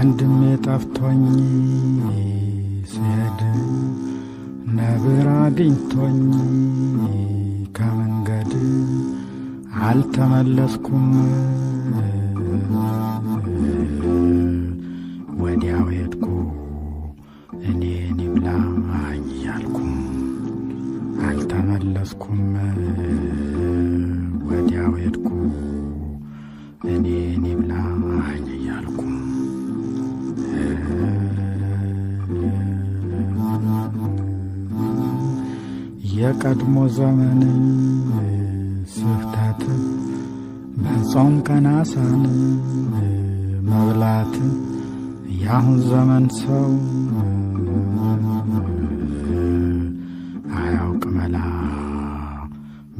ወንድሜ ጠፍቶኝ ስሄድ ነብር አግኝቶኝ ከመንገድ አልተመለስኩም። ወዲያው ሄድኩ እኔን ይብላኝ እያልኩም አልተመለስኩም። ወዲያው ሄድኩ እኔን ይብላኝ እያልኩም የቀድሞ ዘመን ስፍታት በጾም ቀናሳን መብላት ያሁን ዘመን ሰው አያውቅ መላ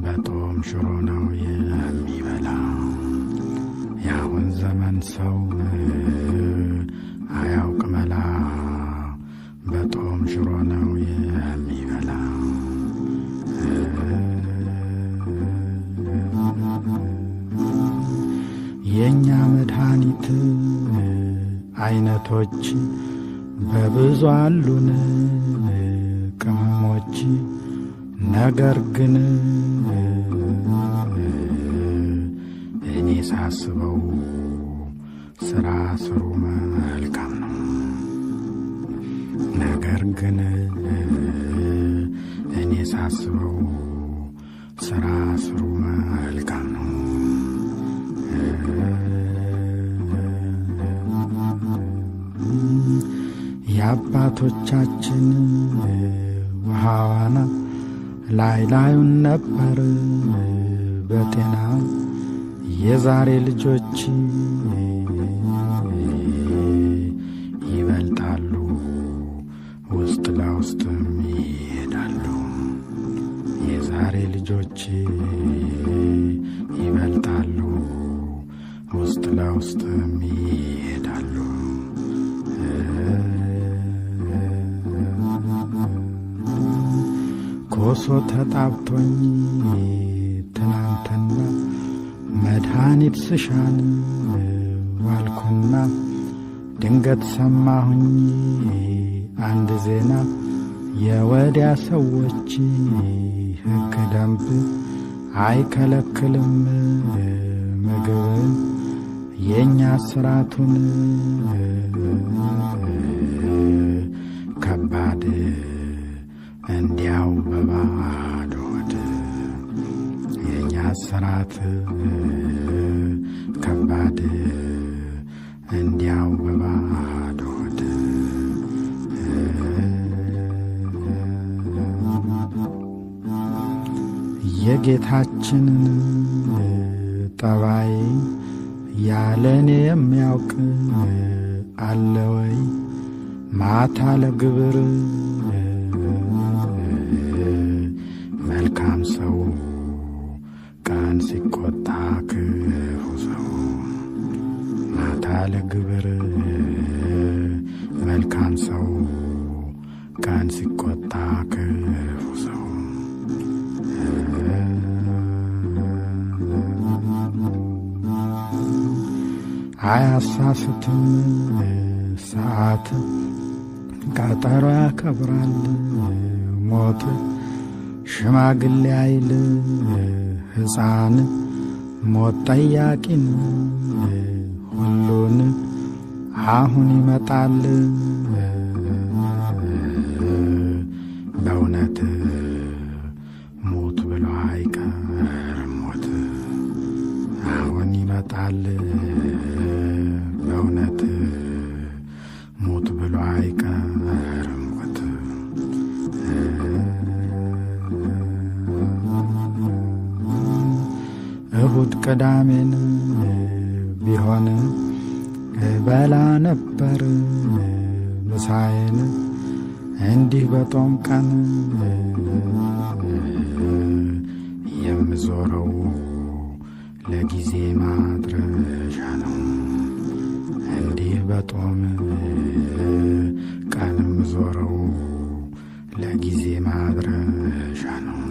በጦም ሽሮ ነው የሚበላ። ያሁን ዘመን ሰው አያውቅ መላ በጦም ሽሮ ነው የሚበላ። የኛ መድኃኒት አይነቶች በብዙ አሉን ቅመሞች፣ ነገር ግን እኔ ሳስበው ስራ ስሩ መልካም ነው። ነገር ግን እኔ ሳስበው ስራ ስሩ መልካም ነው። የአባቶቻችን ውሃዋና ላይ ላዩን ነበር በጤና። የዛሬ ልጆች ይበልጣሉ ውስጥ ለውስጥም ይሄዳሉ። የዛሬ ልጆች ይበልጣሉ ውስጥ ለውስጥም ይሄዳሉ። ኮሶ ተጣብቶኝ ትናንትና መድኃኒት ስሻን ዋልኩና ድንገት ሰማሁኝ አንድ ዜና። የወዲያ ሰዎች ሕግ ደንብ አይከለክልም ምግብ፣ የእኛ ስራቱን ከባድ እንዲያው በባዶ ሆድ። የእኛ ስራት ከባድ እንዲያው በባዶ ሆድ። የጌታችንን ጠባይ ያለኔ የሚያውቅ አለ ወይ? ማታ ለግብር መልካም ሰው ቀን ሲቆጣ ክፉ ሰው። ማታ ለግብር መልካም ሰው ቀን ሲቆጣ ክፉ ሰው። አያሳስትም ሰዓት ቀጠሮ ያከብራል ሞት። ሽማግሌ አይል ሕፃን ሞት ጠያቂን ሁሉን አሁን ይመጣል በእውነት ሞት ብሎ አይቀርም ሞት። አሁን ይመጣል በእውነት ሞት ብሎ አይቀርም ሞት። እሁድ ቅዳሜን ቢሆን እበላ ነበር ምሳዬን እንዲህ በጦም ቀን የምዞረው ለጊዜ ማድረሻ ነው። እንዲህ በጦም ቀን የምዞረው ለጊዜ ማድረሻ ነው።